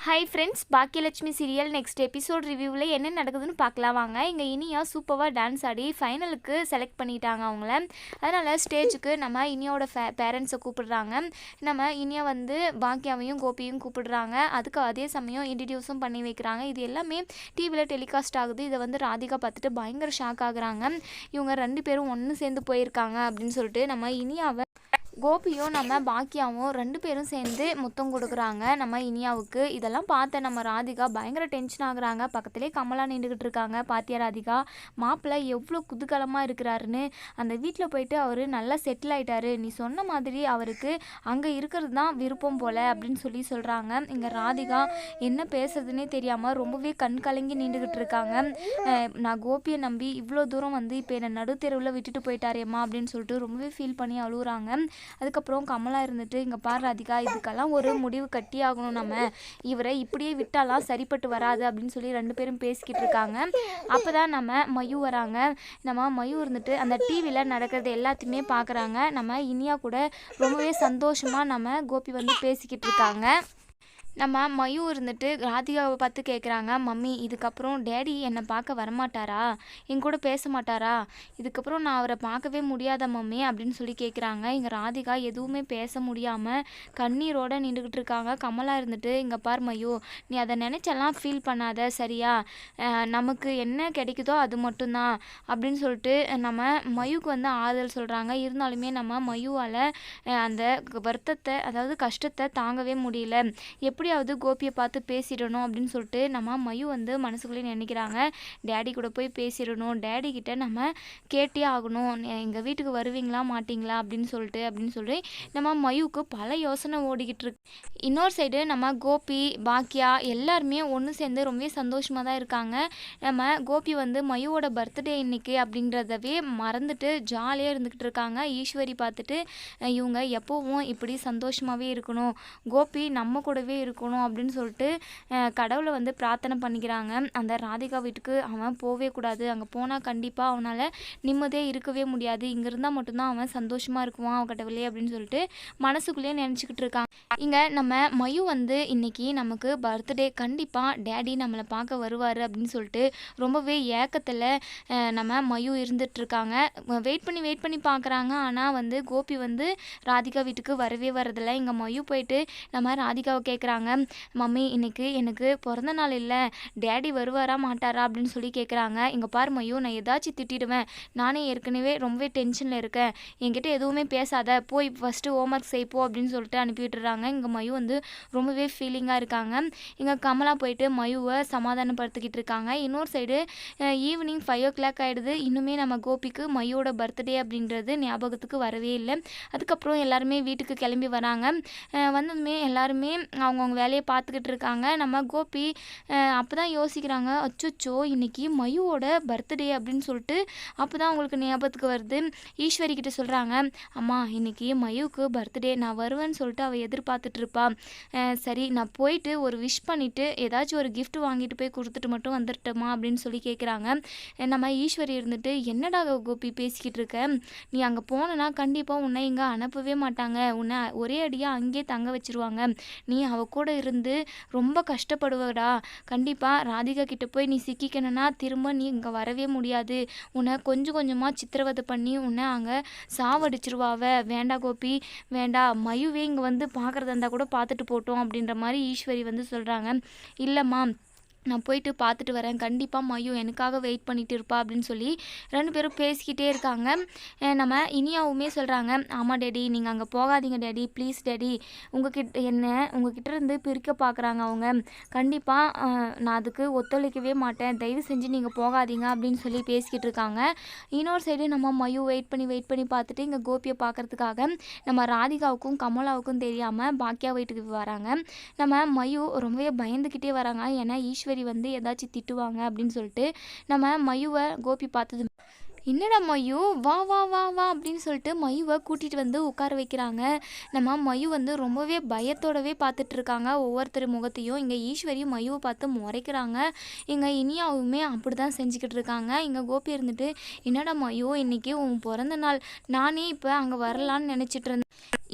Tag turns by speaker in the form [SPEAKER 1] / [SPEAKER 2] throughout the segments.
[SPEAKER 1] Hi friends, Baakiyalakshmi serial next episode ரிவ்யூவில் என்ன நடக்குதுன்னு பார்க்கலாம் வாங்க. இங்கே இனியா சூப்பராக டான்ஸ் ஆடி ஃபைனலுக்கு செலக்ட் பண்ணிட்டாங்க அவங்கள. அதனால் ஸ்டேஜுக்கு நம்ம இனியாவோட பேரண்ட்ஸை கூப்பிடுறாங்க. நம்ம இனியா வந்து பாக்கியாவையும் கோபியும் கூப்பிடுறாங்க. அதுக்கு அதே சமயம் இன்ட்ரடியூஸும் பண்ணி வைக்கிறாங்க. இது எல்லாமே டிவியில் டெலிகாஸ்ட் ஆகுது. இதை வந்து ராதிகா பார்த்துட்டு பயங்கர ஷாக் ஆகுறாங்க. இவங்க 2 பேரும் ஒன்று சேர்ந்து போயிருக்காங்க அப்படின்னு சொல்லிட்டு நம்ம இனியாவை கோபியும் நம்ம பாக்கியாவும் 2 பேரும் சேர்ந்து முத்தம் கொடுக்குறாங்க நம்ம இனியாவுக்கு. இதெல்லாம் பார்த்த நம்ம ராதிகா பயங்கர டென்ஷன் ஆகுறாங்க. பக்கத்துலேயே கமலா நின்றுக்கிட்டு இருக்காங்க. பாத்தியா ராதிகா, மாப்பிள்ளை எவ்வளோ குதூகலமாக இருக்கிறாருன்னு. அந்த வீட்டில் போயிட்டு அவர் நல்லா செட்டில் ஆகிட்டாரு. நீ சொன்ன மாதிரி அவருக்கு அங்கே இருக்கிறது தான் விருப்பம் போல் அப்படின்னு சொல்கிறாங்க. இங்கே ராதிகா என்ன பேசுறதுன்னே தெரியாமல் ரொம்பவே கண் கலங்கி நின்றுக்கிட்டு இருக்காங்க. நான் கோபியை நம்பி இவ்வளோ தூரம் வந்து இப்போ என்னை நடுத்தெருவில் விட்டுட்டு போயிட்டாரேம்மா அப்படின்னு சொல்லிட்டு ரொம்பவே ஃபீல் பண்ணி அழுகுறாங்க. அதுக்கப்புறம் கமலா இருந்துட்டு, இங்கே பாரு ராதிகா, இதுக்கெல்லாம் ஒரு முடிவு கட்டி ஆகணும். நம்ம இவரை இப்படியே விட்டாலாம் சரிப்பட்டு வராது அப்படின்னு சொல்லி 2 பேரும் பேசிக்கிட்டு இருக்காங்க. அப்போ தான் நம்ம மயு வராங்க. நம்ம மயு இருந்துட்டு அந்த டிவியில் நடக்கிறது எல்லாத்தையுமே பார்க்குறாங்க. நம்ம இனியா கூட ரொம்பவே சந்தோஷமாக நம்ம கோபி வந்து பேசிக்கிட்டு இருக்காங்க. நம்ம மயு இருந்துட்டு ராதிகாவை பார்த்து கேட்குறாங்க, மம்மி இதுக்கப்புறம் டேடி என்னை பார்க்க வரமாட்டாரா, என் கூட பேச மாட்டாரா, இதுக்கப்புறம் நான் அவரை பார்க்கவே முடியாத மம்மி அப்படின்னு சொல்லி கேட்குறாங்க. இங்கே ராதிகா எதுவுமே பேச முடியாமல் கண்ணீரோடு நின்றுக்கிட்டு இருக்காங்க. கமலா இருந்துட்டு, இங்கே பார் மயு, நீ அதை நினச்செல்லாம் ஃபீல் பண்ணாத சரியா, நமக்கு என்ன கிடைக்குதோ அது மட்டும்தான் அப்படின்னு சொல்லிட்டு நம்ம மயுக்கு வந்து ஆறுதல் சொல்கிறாங்க. இருந்தாலுமே நம்ம மயுவால் அந்த வருத்தத்தை, அதாவது கஷ்டத்தை தாங்கவே முடியல. எப்படியாவது கோபியை பார்த்து பேசிடணும் அப்படின்னு சொல்லிட்டு நம்ம மயு வந்து மனசுக்குள்ளே நினைக்கிறாங்க. டேடி கூட போய் பேசிடணும், டேடி கிட்ட நம்ம கேட்டே ஆகணும், எங்கள் வீட்டுக்கு வருவீங்களா மாட்டிங்களா அப்படின்னு சொல்லி நம்ம மயுவுக்கு பல யோசனை ஓடிக்கிட்டு இருக்கு. இன்னொரு சைடு நம்ம கோபி பாக்கியா எல்லாருமே ஒன்று சேர்ந்து ரொம்பவே சந்தோஷமாக தான் இருக்காங்க. நம்ம கோபி வந்து மயுவோட பர்த்டே இன்னைக்கு அப்படின்றதவே மறந்துட்டு ஜாலியாக இருந்துக்கிட்டு இருக்காங்க. ஈஸ்வரி பார்த்துட்டு, இவங்க எப்போவும் இப்படி சந்தோஷமாகவே இருக்கணும், கோபி நம்ம கூடவே இருக்கணும் அப்படின்னு சொல்லிட்டு கடவுளை வந்து பிரார்த்தனை பண்ணிக்கிறாங்க. அந்த ராதிகா வீட்டுக்கு அவன் போவே கூடாது, அங்கே போனால் கண்டிப்பாக அவனால் நிம்மதியே இருக்கவே முடியாது, இங்கே இருந்தால் மட்டும்தான் அவன் சந்தோஷமாக இருக்குவான் கடவுளே அப்படின்னு சொல்லிட்டு மனசுக்குள்ளேயே நினச்சிக்கிட்டு இருக்காங்க. இங்கே நம்ம மயு வந்து இன்னைக்கு நமக்கு பர்த்டே, கண்டிப்பாக டேடி நம்மளை பார்க்க வருவார் அப்படின்னு சொல்லிட்டு ரொம்பவே ஏக்கத்தில் நம்ம மயு இருந்துட்டு இருக்காங்க. வெயிட் பண்ணி பார்க்குறாங்க. ஆனால் வந்து கோபி வந்து ராதிகா வீட்டுக்கு வரவே வரதில்லை. இங்கே மயு போயிட்டு நம்ம ராதிகாவை கேட்குறாங்க, மம்மி இன்னைக்கு எனக்கு பிறந்த நாள் இல்லை, டேடி வருவாரா மாட்டாரா அப்படின்னு சொல்லி கேட்குறாங்க. இங்கே பாரு மயு, நான் ஏதாச்சும் திட்டிடுவேன், நானே ஏற்கனவே ரொம்பவே டென்ஷனில் இருக்கேன், என்கிட்ட எதுவுமே பேசாத, போய் ஃபஸ்ட்டு ஹோம்ஒர்க் செய்ப்போ அப்படின்னு சொல்லிட்டு அனுப்பிவிட்டுறாங்க. இங்கே மயு வந்து ரொம்பவே ஃபீலிங்காக இருக்காங்க. இங்கே கமலா போயிட்டு மயுவை சமாதானப்படுத்திக்கிட்டு இருக்காங்க. இன்னொரு சைடு ஈவினிங் 5 o'clock ஆகிடுது. இன்னுமே நம்ம கோபிக்கு மயுவோட பர்த்டே அப்படின்றது ஞாபகத்துக்கு வரவே இல்லை. அதுக்கப்புறம் எல்லாருமே வீட்டுக்கு கிளம்பி வராங்க. வந்ததுமே எல்லாருமே அவங்கவுங்க வேலையை பார்த்துக்கிட்டு இருக்காங்க. நம்ம கோபி அப்போ தான் யோசிக்கிறாங்க, அச்சோ இன்னைக்கு மயுவோட பர்த்டே அப்படின்னு சொல்லிட்டு. அப்போ தான் அவங்களுக்கு ஞாபகத்துக்கு வருது. ஈஸ்வரி கிட்ட சொல்கிறாங்க, அம்மா இன்னைக்கு மயுவுக்கு பர்த்டே, நான் வருவேன்னு சொல்லிட்டு அவள் எதிர்பார்த்துட்டு இருப்பா, சரி நான் போயிட்டு ஒரு விஷ் பண்ணிவிட்டு ஏதாச்சும் ஒரு கிஃப்ட் வாங்கிட்டு போய் கொடுத்துட்டு மட்டும் வந்துட்டோமா அப்படின்னு சொல்லி கேட்குறாங்க. நம்ம ஈஸ்வரி இருந்துட்டு, என்னடா கோபி பேசிக்கிட்டு இருக்க, நீ அங்கே போனனா கண்டிப்பாக உன்னை இங்கே அனுப்பவே மாட்டாங்க, உன்னை ஒரே அடியாக அங்கேயே தங்க வச்சிருவாங்க, நீ அவ கூட இருந்து ரொம்ப கஷ்டப்படுவடா, கண்டிப்பாக ராதிகா கிட்ட போய் நீ சிக்கிக்கணும்னா திரும்ப நீ இங்கே வரவே முடியாது, உன்னை கொஞ்சம் கொஞ்சமாக சித்திரவதை பண்ணி உன்னை அங்கே சாவடிச்சிருவாவ, வேண்டா கோபி வேண்டா, மயுவே இங்கே வந்து பார்க்குறதா இருந்தால் கூட பார்த்துட்டு போட்டோம் அப்படின்ற மாதிரி ஈஸ்வரி வந்து சொல்கிறாங்க. இல்லைம்மா, நான் போயிட்டு பார்த்துட்டு வரேன், கண்டிப்பாக மயு எனக்காக வெயிட் பண்ணிட்டு இருப்பா அப்படின்னு சொல்லி 2 பேரும் பேசிக்கிட்டே இருக்காங்க. நம்ம இனியாவுமே சொல்கிறாங்க, ஆமாம் டேடி, நீங்கள் அங்கே போகாதீங்க டேடி, ப்ளீஸ் டேடி, உங்ககிட்ட இருந்து பிரிக்க பார்க்குறாங்க அவங்க, கண்டிப்பாக நான் அதுக்கு ஒத்துழைக்கவே மாட்டேன், தயவு செஞ்சு நீங்கள் போகாதீங்க அப்படின்னு சொல்லி பேசிக்கிட்டு இருக்காங்க. இன்னொரு சைடு நம்ம மயு வெயிட் பண்ணி பார்த்துட்டு இங்கே கோபியை பார்க்குறதுக்காக நம்ம ராதிகாவுக்கும் கமலாவுக்கும் தெரியாமல் பாக்கியா வீட்டுக்கு வராங்க. நம்ம மயு ரொம்பவே பயந்துக்கிட்டே வராங்க. ஏன்னா ஈஸ்வரி வந்து ஏதாச்சும் திட்டுவாங்க அப்படின்னு சொல்லிட்டு நம்ம மயுவை கோபி பார்த்தது என்னடா மயு, வா வா வா வா அப்படின்னு சொல்லிட்டு மயுவை கூட்டிகிட்டு வந்து உட்கார வைக்கிறாங்க. நம்ம மயு வந்து ரொம்பவே பயத்தோடவே பார்த்துட்டு இருக்காங்க ஒவ்வொருத்தர் முகத்தையும். இங்கே ஈஸ்வரியும் மயுவை பார்த்து முறைக்கிறாங்க. இங்கே இனியாவுமே அப்படி தான் செஞ்சுக்கிட்டு இருக்காங்க. இங்கே கோபி இருந்துட்டு, என்னடா மயு, இன்னைக்கு உன் பிறந்த நாள், நானே இப்போ அங்கே வரலான்னு நினச்சிட்டு இருந்தேன்.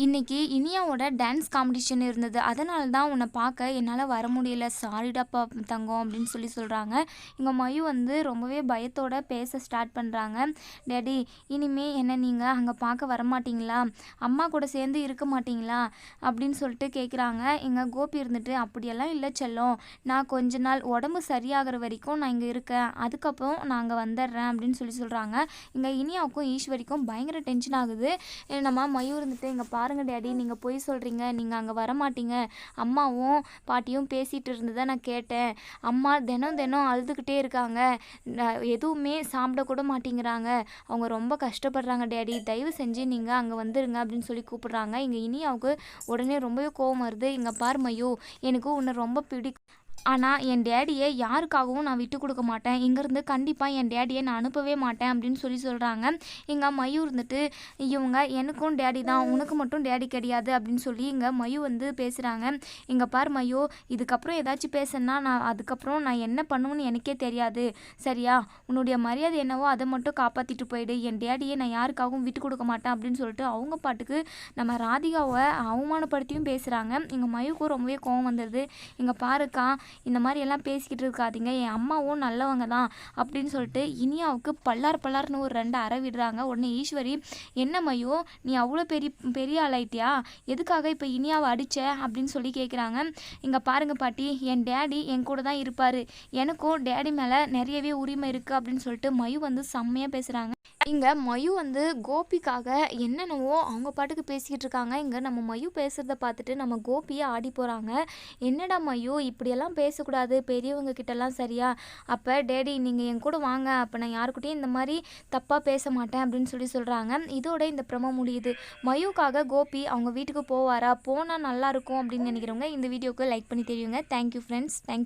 [SPEAKER 1] இன்னைக்கு இனியாவோட டான்ஸ் காம்படிஷன் இருந்தது, அதனால தான் உன்னை பார்க்க என்னால் வர முடியல, சாரிடாப்பா தங்கம் அப்படின்னு சொல்கிறாங்க. இங்கே மயு வந்து ரொம்பவே பயத்தோட பேச ஸ்டார்ட் பண்ணுறாங்க. டேடி, இனிமே என்ன நீங்கள் அங்கே பார்க்க வரமாட்டிங்களா, அம்மா கூட சேர்ந்து இருக்க மாட்டிங்களா அப்படின்னு சொல்லிட்டு கேட்குறாங்க. இங்கே கோபி இருந்துட்டு, அப்படியெல்லாம் இல்லை செல்லம், நான் கொஞ்ச நாள் உடம்பு சரியாகிற வரைக்கும் நான் இங்கே இருக்கேன், அதுக்கப்புறம் நான் அங்கே வந்துடுறேன் அப்படின்னு சொல்கிறாங்க. இங்கே இனியாவுக்கும் ஈஸ்வரிக்கும் பயங்கர டென்ஷன் ஆகுது. நம்ம மயு இருந்துட்டு, இங்கே பாருங்க டேடி, நீங்கள் பொய் சொல்கிறீங்க, நீங்கள் அங்கே வரமாட்டீங்க, அம்மாவும் பாட்டியும் பேசிகிட்டு இருந்ததை நான் கேட்டேன், அம்மா தினம் தினம் அழுதுகிட்டே இருக்காங்க, எதுவுமே சாப்பிட கூட மாட்டேங்கிறாங்க, அவங்க ரொம்ப கஷ்டப்படுறாங்க டேடி, தயவு செஞ்சு நீங்கள் அங்கே வந்துருங்க அப்படின்னு கூப்பிடுறாங்க. இங்கே இனியாவுக்கு உடனே ரொம்பவே கோவம் வருது. இங்கே பாரு மயு, எனக்கு உன்னை ரொம்ப பிடிக்கும், ஆனால் என் டேடியை யாருக்காகவும் நான் விட்டு கொடுக்க மாட்டேன், இங்கேருந்து கண்டிப்பாக என் டேடியை நான் அனுப்பவே மாட்டேன் அப்படின்னு சொல்கிறாங்க. இங்கே மயு இருந்துட்டு, இவங்க எனக்கும் டேடி தான், உனக்கு மட்டும் டேடி கிடையாது அப்படின்னு சொல்லி இங்கே மயு வந்து பேசுகிறாங்க. இங்கே பார் மயு, இதுக்கப்புறம் ஏதாச்சும் பேசுனா அதுக்கப்புறம் நான் என்ன பண்ணுவேன்னு எனக்கே தெரியாது, சரியா, உன்னுடைய மரியாதை என்னவோ அதை மட்டும் காப்பாற்றிட்டு போயிடு, என் டேடியை நான் யாருக்காகவும் விட்டு கொடுக்க மாட்டேன் அப்படின்னு சொல்லிட்டு அவங்க பாட்டுக்கு நம்ம ராதிகாவை அவமானப்படுத்தியும் பேசுகிறாங்க. இங்கே மயுக்கும் ரொம்பவே கோவம் வந்துடுது. இங்கே பாருக்கா, இந்த மாதிரி எல்லாம் பேசிக்கிட்டு இருக்காதீங்க, என் அம்மாவும் நல்லவங்க தான் அப்படின்னு சொல்லிட்டு இனியாவுக்கு பல்லார்னு ஒரு 2 அறை விடுறாங்க. உடனே ஈஸ்வரி, என்ன மயோ, நீ அவ்வளோ பெரிய ஆளாயிட்டியா, எதுக்காக இப்போ இனியாவை அடிச்ச அப்படின்னு சொல்லி கேட்குறாங்க. இங்கே பாருங்க பாட்டி, என் டேடி என் கூட தான் இருப்பார், எனக்கும் டேடி மேலே நிறையவே உரிமை இருக்குது அப்படின்னு சொல்லிட்டு மயு வந்து செம்மையாக பேசுகிறாங்க. இங்கே மயு வந்து கோபிக்காக என்னென்னவோ அவங்க பாட்டுக்கு பேசிக்கிட்டு இருக்காங்க. இங்கே நம்ம மயு பேசுகிறத பார்த்துட்டு நம்ம கோபியை ஆடி போகிறாங்க. என்னடா மயு, இப்படியெல்லாம் பேசக்கூடாது பெரியவங்க கிட்டலாம், சரியா, அப்போ டேடி நீங்கள் என் கூட வாங்க, அப்போ நான் யாருக்கிட்டையும் இந்த மாதிரி தப்பாக பேச மாட்டேன் அப்படின்னு சொல்கிறாங்க. இதோட இந்த ப்ரோமோ முடியுது. மயுக்காக கோபி அவங்க வீட்டுக்கு போவாரா, போனால் நல்லாயிருக்கும் அப்படின்னு நினைக்கிறவங்க இந்த வீடியோவுக்கு லைக் பண்ணி தெரியுங்க. Thank you friends, thank you.